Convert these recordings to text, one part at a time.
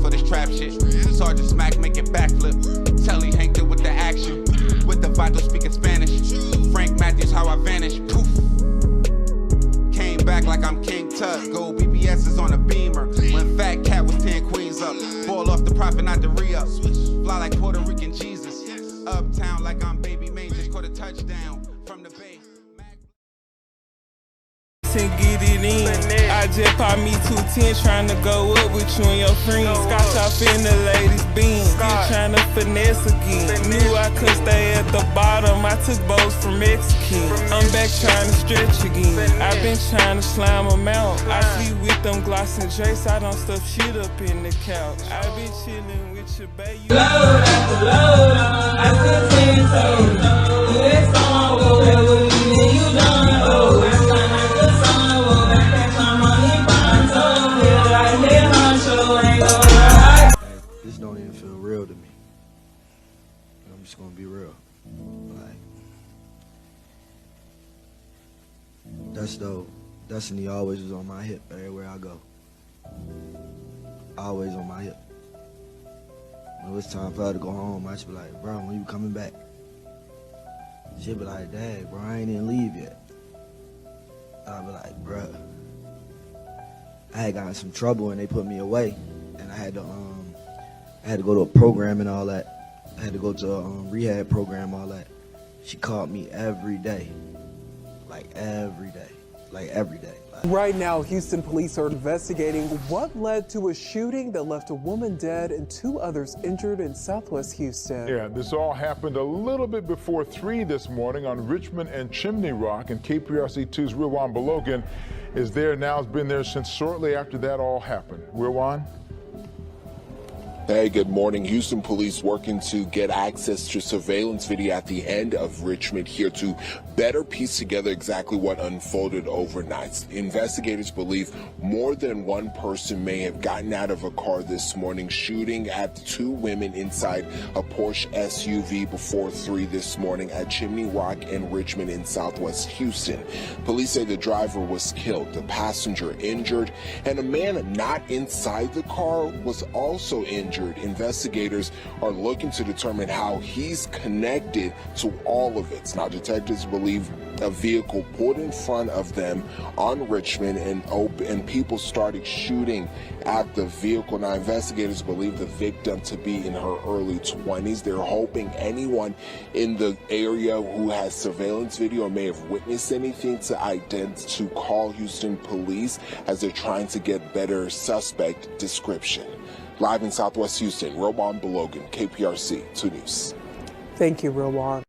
for this trap shit. Sergeant Smack make it backflip. Telly Hank it with the action. With the Vato speaking Spanish. Frank Matthews, how I vanish. Poof. Came back like I'm King Tut. Gold BBS is on a beamer. When Fat Cat was 10 queens up. Ball off the profit, not the re-up. Fly like Puerto Rican Jesus. Uptown like I'm Baby Maine. Just caught a touchdown from the Bay. Get it in. I just popped me 210 trying to go up with you and your friends. Scotch off in the ladies' beans. Just trying to finesse again. Knew I couldn't stay at the bottom. I took bows from Mexican. I'm back trying to stretch again. I've been trying to slime them out. I sleep with them Gloss and Jace. I don't stuff shit up in the couch. I been chilling with your baby. Load after load, I still 10 toes. Do that song, go wherever you think you done. Oh, I sound like the sun. Well, back that time on the pronto. Feel like me honcho, ain't gonna lie. This don't even feel real to me. I'm just gonna be real. Like, Desto, Destinee always was on my hip everywhere I go. Always on my hip. When it was time for her to go home, I just be like, bro, when you coming back? She'd be like, Dad, bro, I ain't even leave yet. I'd be like, bro, I had gotten some trouble and they put me away, and I had to go to a program and all that. I had to go to a rehab program, all that. She called me every day, like every day. Right now, Houston police are investigating what led to a shooting that left a woman dead and 2 others injured in Southwest Houston. Yeah, this all happened a little bit before 3 this morning on Richmond and Chimney Rock, and KPRC2's Govan Belogan is there now. Has been there since shortly after that all happened. Govan? Hey, good morning. Houston police working to get access to surveillance video at the end of Richmond here to better piece together exactly what unfolded overnight. Investigators believe more than one person may have gotten out of a car this morning, shooting at 2 women inside a Porsche SUV before 3 this morning at Chimney Rock and Richmond in Southwest Houston. Police say the driver was killed, the passenger injured, and a man not inside the car was also injured. Investigators are looking to determine how he's connected to all of it. Now, detectives believe a vehicle pulled in front of them on Richmond and people started shooting at the vehicle. Now, investigators believe the victim to be in her early 20s. They're hoping anyone in the area who has surveillance video or may have witnessed anything to call Houston police as they're trying to get better suspect description. Live in Southwest Houston, Govan Belogan, KPRC 2 News. Thank you, Govan.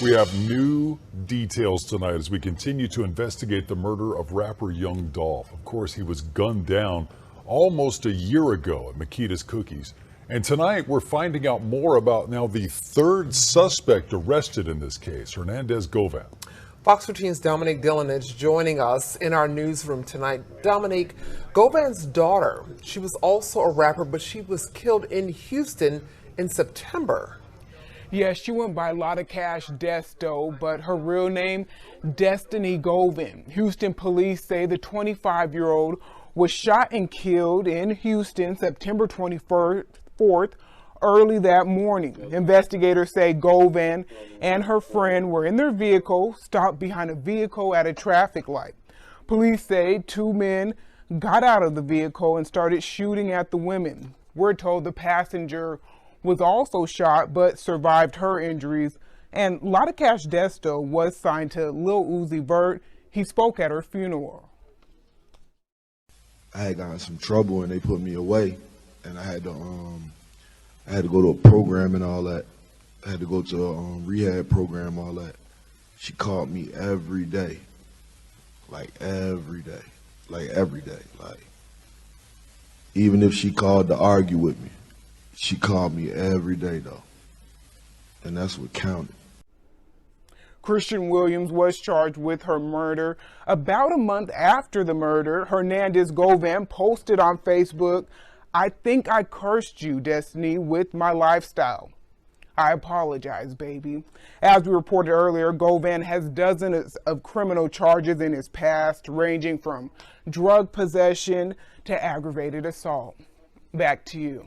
We have new details tonight as we continue to investigate the murder of rapper Young Dolph. Of course, he was gunned down almost a year ago at Makita's Cookies. And tonight we're finding out more about now the 3rd suspect arrested in this case, Hernandez Govan. Fox 14's Dominique Dillon is joining us in our newsroom tonight. Dominique, Govan's daughter, she was also a rapper, but she was killed in Houston in September. Yes, she went by Lotta Desto, but her real name, Destinee Govan. Houston police say the 25-year-old was shot and killed in Houston September 24th, early that morning. Investigators say Govan and her friend were in their vehicle, stopped behind a vehicle at a traffic light. Police say 2 men got out of the vehicle and started shooting at the women. We're told the passenger was also shot but survived her injuries. And Lotta Desto was signed to Lil Uzi Vert. He spoke at her funeral. I had gotten some trouble and they put me away, and I had to go to a program and all that. I had to go to a rehab program, all that. She called me every day, like every day. Like, even if she called to argue with me, she called me every day though. And that's what counted. Christian Williams was charged with her murder. About a month after the murder, Hernandez Govan posted on Facebook, "I think I cursed you, Destinee, with my lifestyle." I apologize, baby. As we reported earlier, Govan has dozens of criminal charges in his past, ranging from drug possession to aggravated assault. Back to you.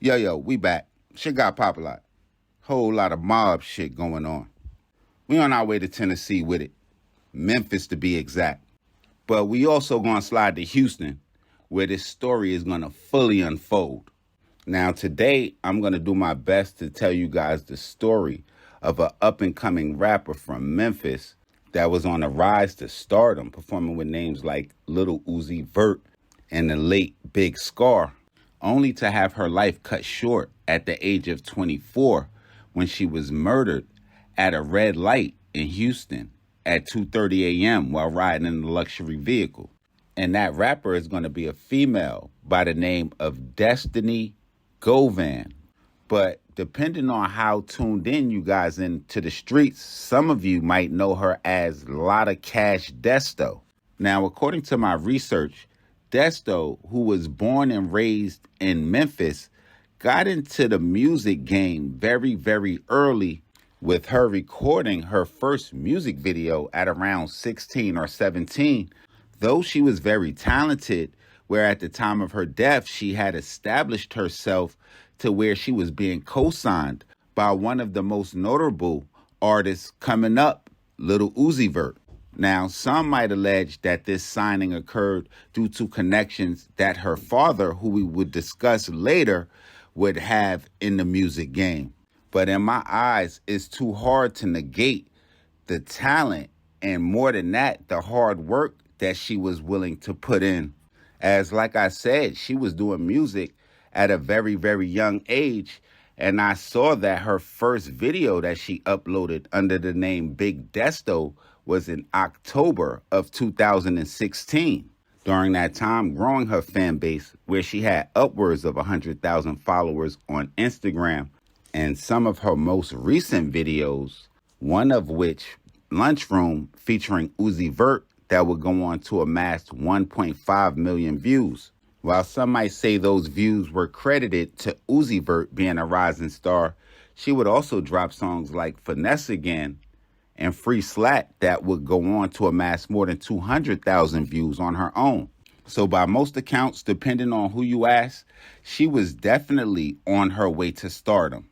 Yo, we back. Shit got Popalot. Whole lot of mob shit going on. We on our way to Tennessee with it. Memphis to be exact. But we also gonna slide to Houston, where this story is gonna fully unfold. Now today, I'm gonna do my best to tell you guys the story of an up-and-coming rapper from Memphis that was on a rise to stardom, performing with names like Lil Uzi Vert and the late Big Scar, only to have her life cut short at the age of 24 when she was murdered at a red light in Houston at 2:30 a.m. while riding in a luxury vehicle. And that rapper is going to be a female by the name of Destinee Govan. But depending on how tuned in you guys into the streets, some of you might know her as Lotta Desto. Now, according to my research, Desto, who was born and raised in Memphis, got into the music game very, very early, with her recording her first music video at around 16 or 17. Though she was very talented, where at the time of her death, she had established herself to where she was being co-signed by one of the most notable artists coming up, Lil Uzi Vert. Now, some might allege that this signing occurred due to connections that her father, who we would discuss later, would have in the music game. But in my eyes, it's too hard to negate the talent and, more than that, the hard work that she was willing to put in. As like I said, she was doing music at a very, very young age. And I saw that her first video that she uploaded under the name Big Desto was in October of 2016. During that time, growing her fan base, where she had upwards of 100,000 followers on Instagram. And some of her most recent videos, one of which, Lunchroom, featuring Uzi Vert, that would go on to amass 1.5 million views. While some might say those views were credited to Uzi Vert being a rising star, she would also drop songs like Finesse Again and Free Slat that would go on to amass more than 200,000 views on her own. So by most accounts, depending on who you ask, she was definitely on her way to stardom.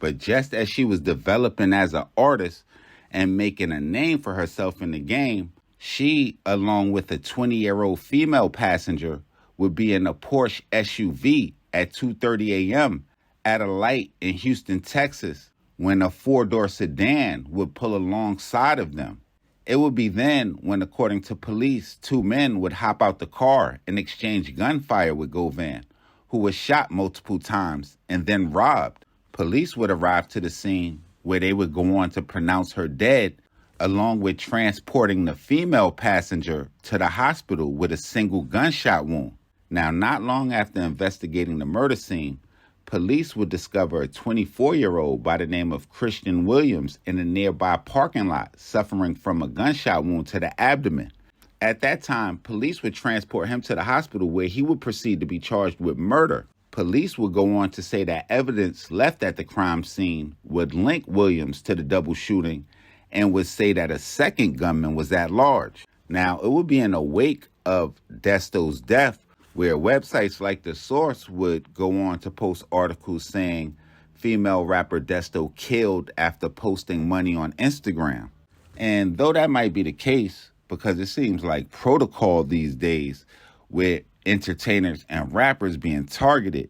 But just as she was developing as an artist and making a name for herself in the game, she, along with a 20-year-old female passenger, would be in a Porsche SUV at 2:30 a.m. at a light in Houston, Texas, when a four-door sedan would pull alongside of them. It would be then when, according to police, two men would hop out the car and exchange gunfire with Govan, who was shot multiple times and then robbed. Police would arrive to the scene, where they would go on to pronounce her dead, along with transporting the female passenger to the hospital with a single gunshot wound. Now, not long after investigating the murder scene, police would discover a 24-year-old by the name of Christian Williams in a nearby parking lot suffering from a gunshot wound to the abdomen. At that time, police would transport him to the hospital, where he would proceed to be charged with murder. Police would go on to say that evidence left at the crime scene would link Williams to the double shooting and would say that a second gunman was at large. Now, it would be in the wake of Desto's death where websites like The Source would go on to post articles saying female rapper Desto killed after posting money on Instagram. And though that might be the case, because it seems like protocol these days with entertainers and rappers being targeted,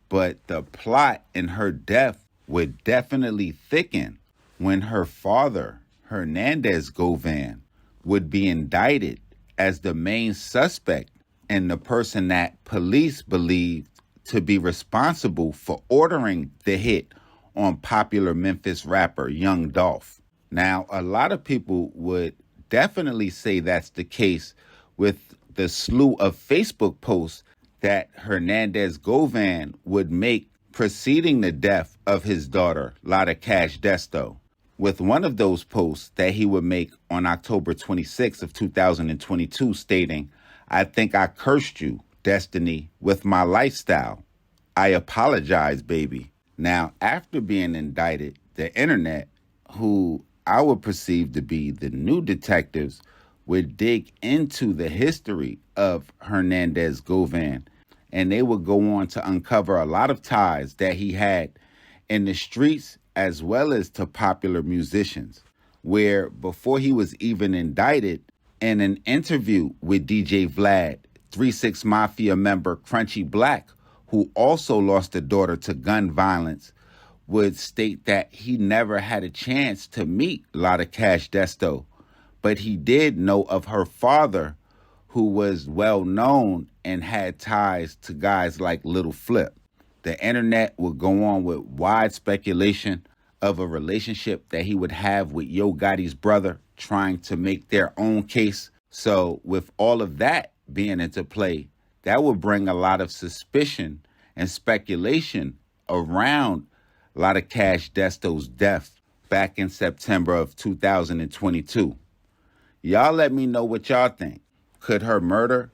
but the plot in her death would definitely thicken when her father, Hernandez Govan, would be indicted as the main suspect and the person that police believed to be responsible for ordering the hit on popular Memphis rapper Young Dolph. Now, a lot of people would definitely say that's the case with the slew of Facebook posts that Hernandez Govan would make preceding the death of his daughter, Lotta Desto. With one of those posts that he would make on October 26th of 2022 stating, "I think I cursed you, Destinee, with my lifestyle. I apologize, baby." Now, after being indicted, the internet, who I would perceive to be the new detectives, would dig into the history of Hernandez Govan, and they would go on to uncover a lot of ties that he had in the streets as well as to popular musicians, where before he was even indicted, in an interview with DJ Vlad, 3-6 Mafia member Crunchy Black, who also lost a daughter to gun violence, would state that he never had a chance to meet Lotta Cash Desto, but he did know of her father, who was well known and had ties to guys like Little Flip. The internet would go on with wide speculation of a relationship that he would have with Yo Gotti's brother, trying to make their own case. So with all of that being into play, that would bring a lot of suspicion and speculation around Lotta Cash Desto's death back in September of 2022. Y'all let me know what y'all think. Could her murder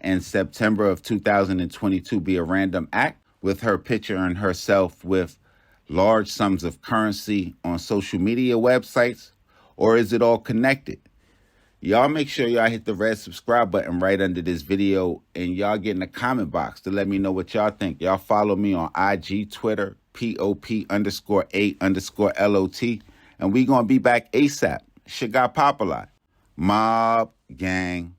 in September of 2022 be a random act, with her picturing herself with large sums of currency on social media websites? Or is it all connected? Y'all make sure y'all hit the red subscribe button right under this video, and y'all get in the comment box to let me know what y'all think. Y'all follow me on IG, Twitter, POP_A_LOT, and we gonna be back ASAP. Shit got Popalot. Mob gang.